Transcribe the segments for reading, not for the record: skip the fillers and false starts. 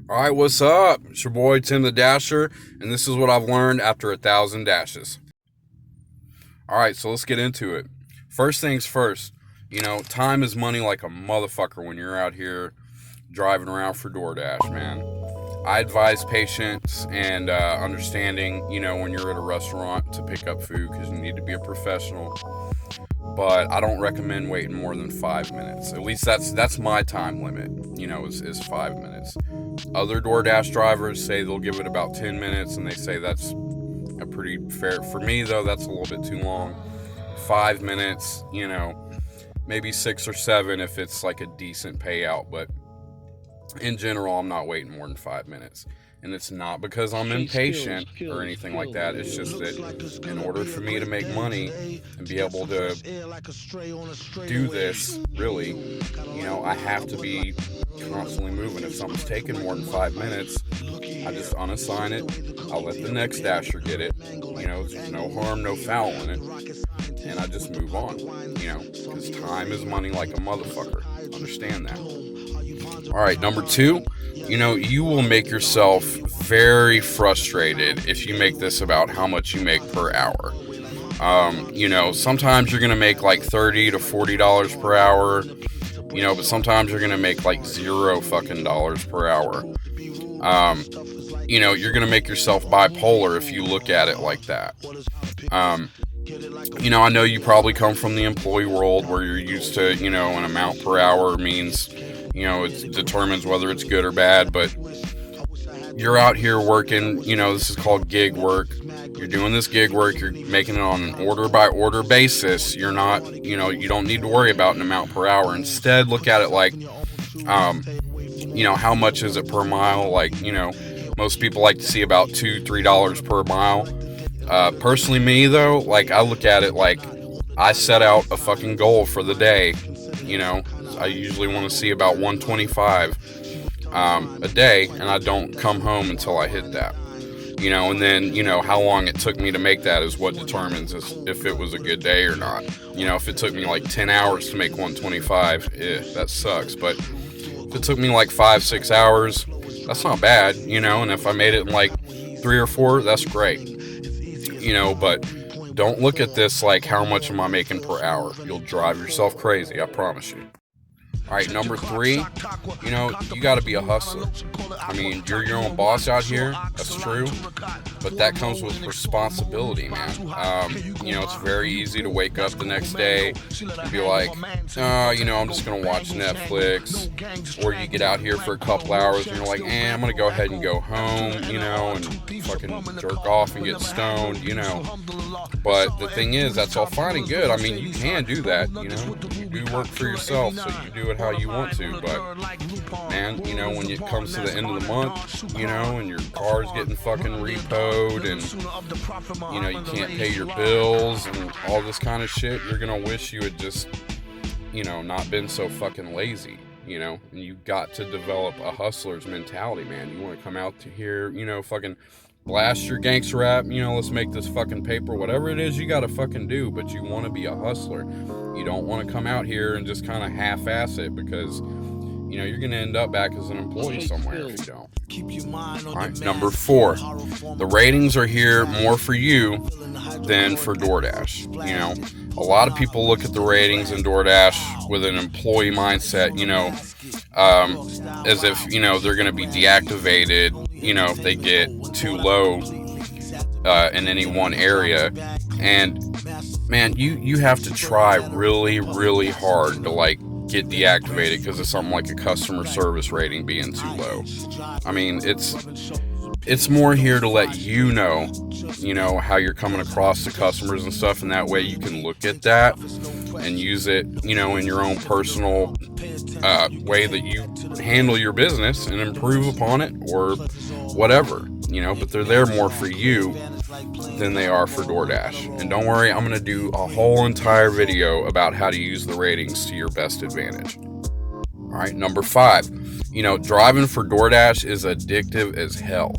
All right, what's up? It's your boy Tim the Dasher, and this is what I've learned after 1,000 dashes. All right, so let's get into it. First things first, time is money like a motherfucker when you're out here driving around for DoorDash, man. I advise patience and understanding, when you're at a restaurant to pick up food because you need to be a professional. But I don't recommend waiting more than 5 minutes. At least that's my time limit, is 5 minutes. Other DoorDash drivers say they'll give it about 10 minutes, and they say that's a pretty fair. For me, though, that's a little bit too long. 5 minutes, maybe 6 or 7 if it's like a decent payout. But in general, I'm not waiting more than 5 minutes. And it's not because I'm impatient or anything like that. It's just that in order for me to make money and be able to do this, really, I have to be constantly moving. If something's taking more than 5 minutes, I just unassign it. I'll let the next dasher get it. There's no harm, no foul in it. And I just move on, because time is money like a motherfucker. Understand that. All right, number two, you will make yourself very frustrated if you make this about how much you make per hour. Sometimes you're going to make like $30 to $40 per hour, but sometimes you're going to make like $0 fucking dollars per hour. You're going to make yourself bipolar if you look at it like that. I know you probably come from the employee world where you're used to, an amount per hour means, it determines whether it's good or bad, but you're out here working, this is called gig work. You're doing this gig work, you're making it on an order by order basis. You're not, you don't need to worry about an amount per hour. Instead, look at it like, how much is it per mile? Like, most people like to see about $2-3 per mile. Personally, me though, like I look at it like I set out a fucking goal for the day. I usually want to see about 125 a day, and I don't come home until I hit that. And then how long it took me to make that is what determines if it was a good day or not. If it took me like 10 hours to make 125, that sucks. But if it took me like 5-6 hours, that's not bad. And if I made it in like 3 or 4, that's great. But don't look at this like how much am I making per hour. You'll drive yourself crazy, I promise you. All right, number 3, you got to be a hustler. I mean, you're your own boss out here, that's true, but that comes with responsibility, man. It's very easy to wake up the next day and be like, I'm just going to watch Netflix, or you get out here for a couple hours and you're like, I'm going to go ahead and go home, and fucking jerk off and get stoned, But the thing is, that's all fine and good. I mean, you can do that, you do work for yourself, so you do it how you want to, but man, when it comes to the end of the month, and your car's getting fucking repoed and you can't pay your bills and all this kind of shit, you're gonna wish you had just not been so fucking lazy, and you got to develop a hustler's mentality, man. You want to come out to here, fucking blast your gangster rap, let's make this fucking paper, whatever it is you gotta fucking do, but you want to be a hustler. You don't want to come out here and just kind of half-ass it, because you're gonna end up back as an employee somewhere if you don't. All right, number 4, the ratings are here more for you than for DoorDash. A lot of people look at the ratings in DoorDash with an employee mindset, as if they're gonna be deactivated if they get too low in any one area. And man, you have to try really, really hard to like get deactivated because of something like a customer service rating being too low. I mean, it's more here to let you know how you're coming across to customers and stuff, and that way you can look at that and use it, in your own personal way that you handle your business and improve upon it or whatever, but they're there more for you than they are for DoorDash. And don't worry, I'm going to do a whole entire video about how to use the ratings to your best advantage. All right, number 5, driving for DoorDash is addictive as hell,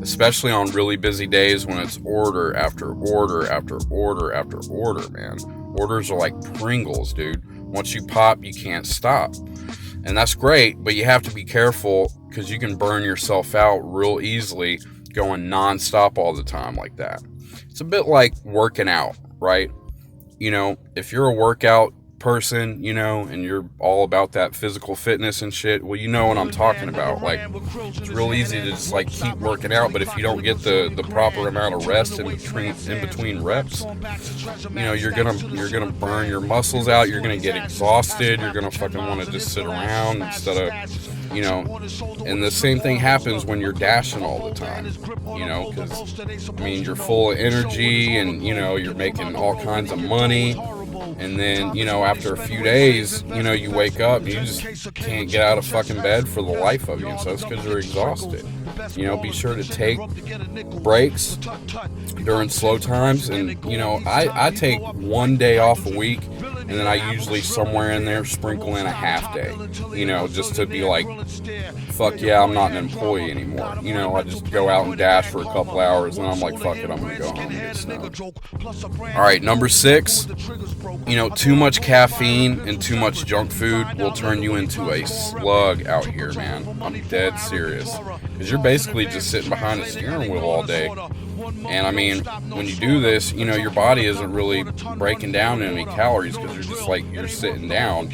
especially on really busy days when it's order after order after order after order, man. Orders are like Pringles, dude. Once you pop, you can't stop. And that's great, but you have to be careful because you can burn yourself out real easily going nonstop all the time like that. It's a bit like working out, right? If you're a workout person, and you're all about that physical fitness and shit, well, you know what I'm talking about. Like, it's real easy to just like keep working out, but if you don't get the proper amount of rest in between reps, you're gonna burn your muscles out. You're gonna get exhausted. You're gonna fucking want to just sit around instead of, and the same thing happens when you're dashing all the time, because you're full of energy and you're making all kinds of money. And then, after a few days, you wake up and you just can't get out of fucking bed for the life of you. And so it's because you're exhausted. Be sure to take breaks during slow times. And, I take one day off a week, and then I usually somewhere in there sprinkle in a half day, just to be like, fuck yeah, I'm not an employee anymore. I just go out and dash for a couple hours, and I'm like, fuck it, I'm gonna go home and get stoned. Alright, number 6, too much caffeine and too much junk food will turn you into a slug out here, man. I'm dead serious. Because you're basically just sitting behind a steering wheel all day. And when you do this, your body isn't really breaking down any calories because you're sitting down.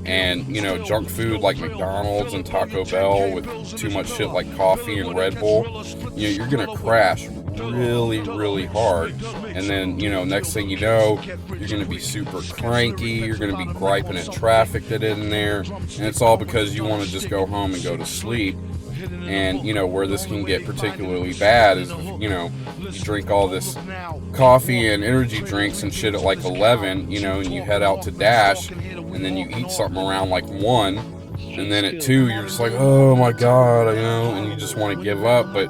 And, junk food like McDonald's and Taco Bell with too much shit like coffee and Red Bull, you're going to crash really, really hard. And then, next thing you know, you're going to be super cranky. You're going to be griping at traffic that isn't there. And it's all because you want to just go home and go to sleep. And, where this can get particularly bad is, you drink all this coffee and energy drinks and shit at like 11, and you head out to dash, and then you eat something around like 1, and then at 2, you're just like, oh my god, and you just want to give up, but,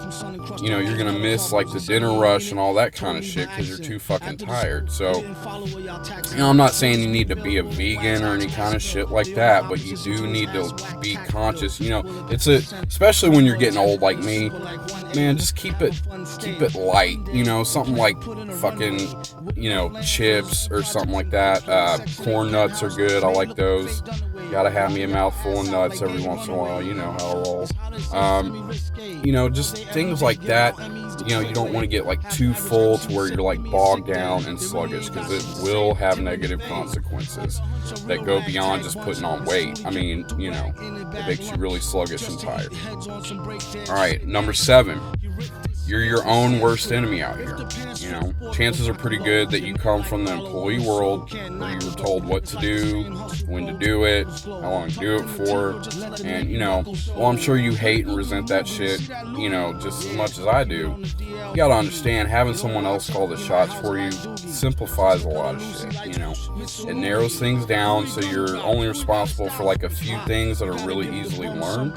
you're going to miss like the dinner rush and all that kind of shit because you're too fucking tired. So, I'm not saying you need to be a vegan or any kind of shit like that, but you do need to be conscious. Especially when you're getting old like me, man, just keep it light, something like fucking, chips or something like that. Corn nuts are good. I like those. Gotta have me a mouthful of nuts every once in a while. You know how I roll. Just things like that. You don't want to get like too full to where you're like bogged down and sluggish, because it will have negative consequences that go beyond just putting on weight. It makes you really sluggish and tired. Alright, number 7. You're your own worst enemy out here. Chances are pretty good that you come from the employee world where you were told what to do, when to do it, how long to do it for, and, I'm sure you hate and resent that shit, just as much as I do. You gotta understand, having someone else call the shots for you simplifies a lot of shit, It narrows things down so you're only responsible for like a few things that are really easily learned,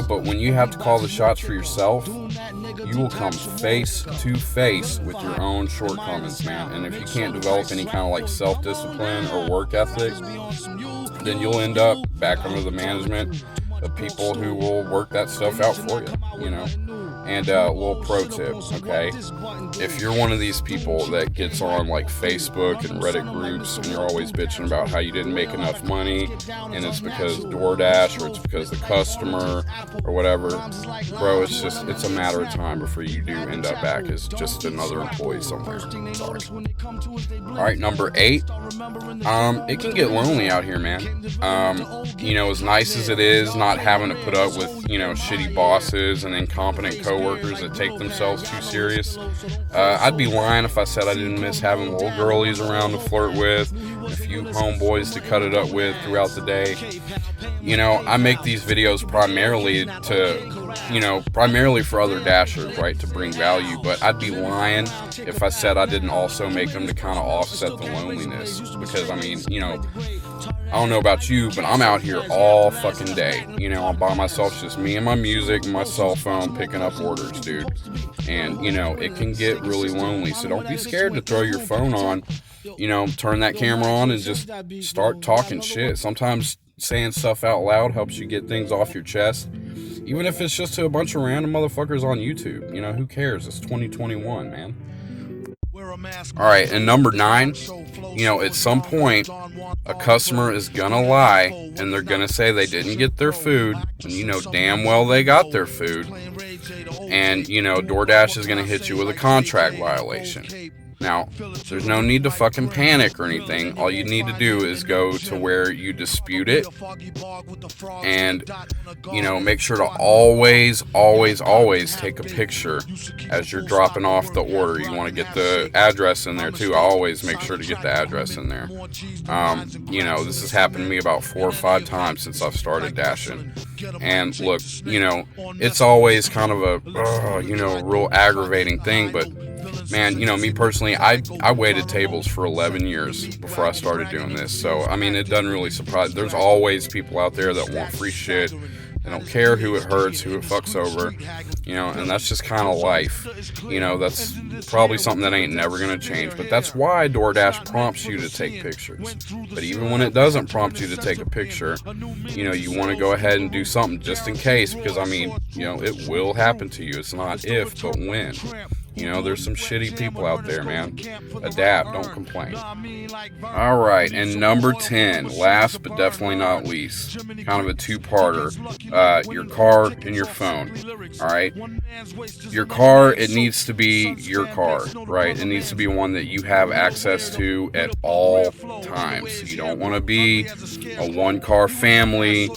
but when you have to call the shots for yourself, you will come face to face with your own shortcomings, man. And if you can't develop any kind of like self-discipline or work ethic, then you'll end up back under the management of people who will work that stuff out for you, And a little pro tip, okay? If you're one of these people that gets on like Facebook and Reddit groups and you're always bitching about how you didn't make enough money and it's because DoorDash or it's because the customer or whatever, bro, it's a matter of time before you do end up back as just another employee somewhere. Sorry. Alright, number 8. It can get lonely out here, man. As nice as it is not having to put up with, shitty bosses and incompetent coworkers that take themselves too serious, I'd be lying if I said I didn't miss having little girlies around to flirt with, a few homeboys to cut it up with throughout the day. I make these videos primarily for other dashers, right, to bring value, but I'd be lying if I said I didn't also make them to kind of offset the loneliness, because I don't know about you, but I'm out here all fucking day. I'm by myself, just me and my music and my cell phone picking up orders, dude. And, it can get really lonely. So don't be scared to throw your phone on, turn that camera on and just start talking shit. Sometimes saying stuff out loud helps you get things off your chest. Even if it's just to a bunch of random motherfuckers on YouTube. Who cares? It's 2021, man. All right, and number 9, at some point, a customer is gonna lie and they're gonna say they didn't get their food when you know damn well they got their food. And, DoorDash is gonna hit you with a contract violation. Now, there's no need to fucking panic or anything. All you need to do is go to where you dispute it and, make sure to always, always, always take a picture as you're dropping off the order. You want to get the address in there too. I always make sure to get the address in there. This has happened to me about 4 or 5 times since I've started dashing. And look, it's always kind of a, real aggravating thing, but man, me personally, I waited tables for 11 years before I started doing this. So, it doesn't really surprise. There's always people out there that want free shit. They don't care who it hurts, who it fucks over, and that's just kind of life. That's probably something that ain't never going to change. But that's why DoorDash prompts you to take pictures. But even when it doesn't prompt you to take a picture, you want to go ahead and do something just in case. Because, it will happen to you. It's not if, but when. There's some shitty people out there, man. Adapt, don't complain. Alright, and number 10, last but definitely not least, kind of a two-parter, your car and your phone. Alright? Your car, it needs to be your car, right? It needs to be one that you have access to at all times. You don't want to be a one-car family,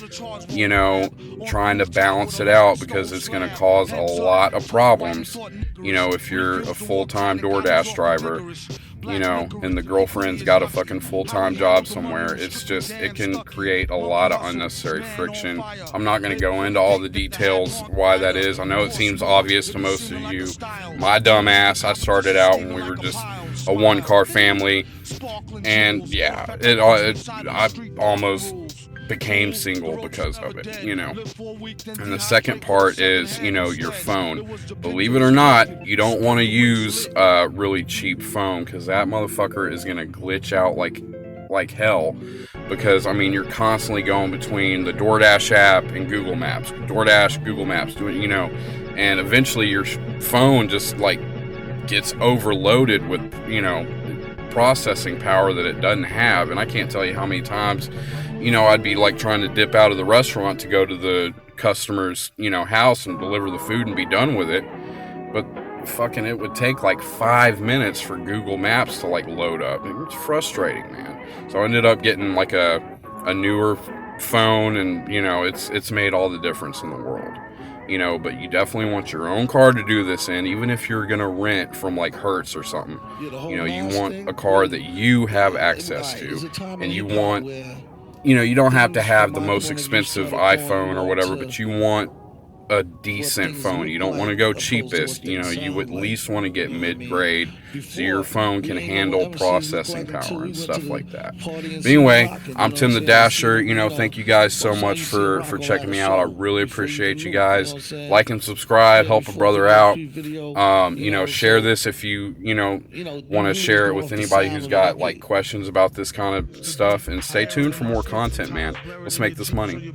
trying to balance it out, because it's going to cause a lot of problems. If you're a full-time DoorDash driver, and the girlfriend's got a fucking full-time job somewhere, it can create a lot of unnecessary friction. I'm not going to go into all the details why that is. I know it seems obvious to most of you. My dumb ass, I started out when we were just a one-car family, and yeah, I almost became single because of it, And the second part is, your phone. Believe it or not, you don't want to use a really cheap phone, because that motherfucker is going to glitch out like hell. Because, you're constantly going between the DoorDash app and Google Maps. DoorDash, Google Maps, and eventually your phone just, gets overloaded with, processing power that it doesn't have. And I can't tell you how many times I'd be trying to dip out of the restaurant to go to the customer's, house and deliver the food and be done with it. But fucking it would take 5 minutes for Google Maps to load up. It's frustrating, man. So I ended up getting a newer phone, and it's made all the difference in the world. But you definitely want your own car to do this in, even if you're going to rent from Hertz or something. You want a car that you have access to, and you want, you don't have to have the most expensive iPhone or whatever, but you want a decent phone. You don't want to go cheapest. You at least want to get mid-grade, so your phone can handle processing power and stuff like that. But anyway, I'm Tim the Dasher. Thank you guys so much for checking me out. I really appreciate you guys. Like and subscribe, help a brother out. Share this if you want to share it with anybody who's got questions about this kind of stuff, and stay tuned for more content, man. Let's make this money.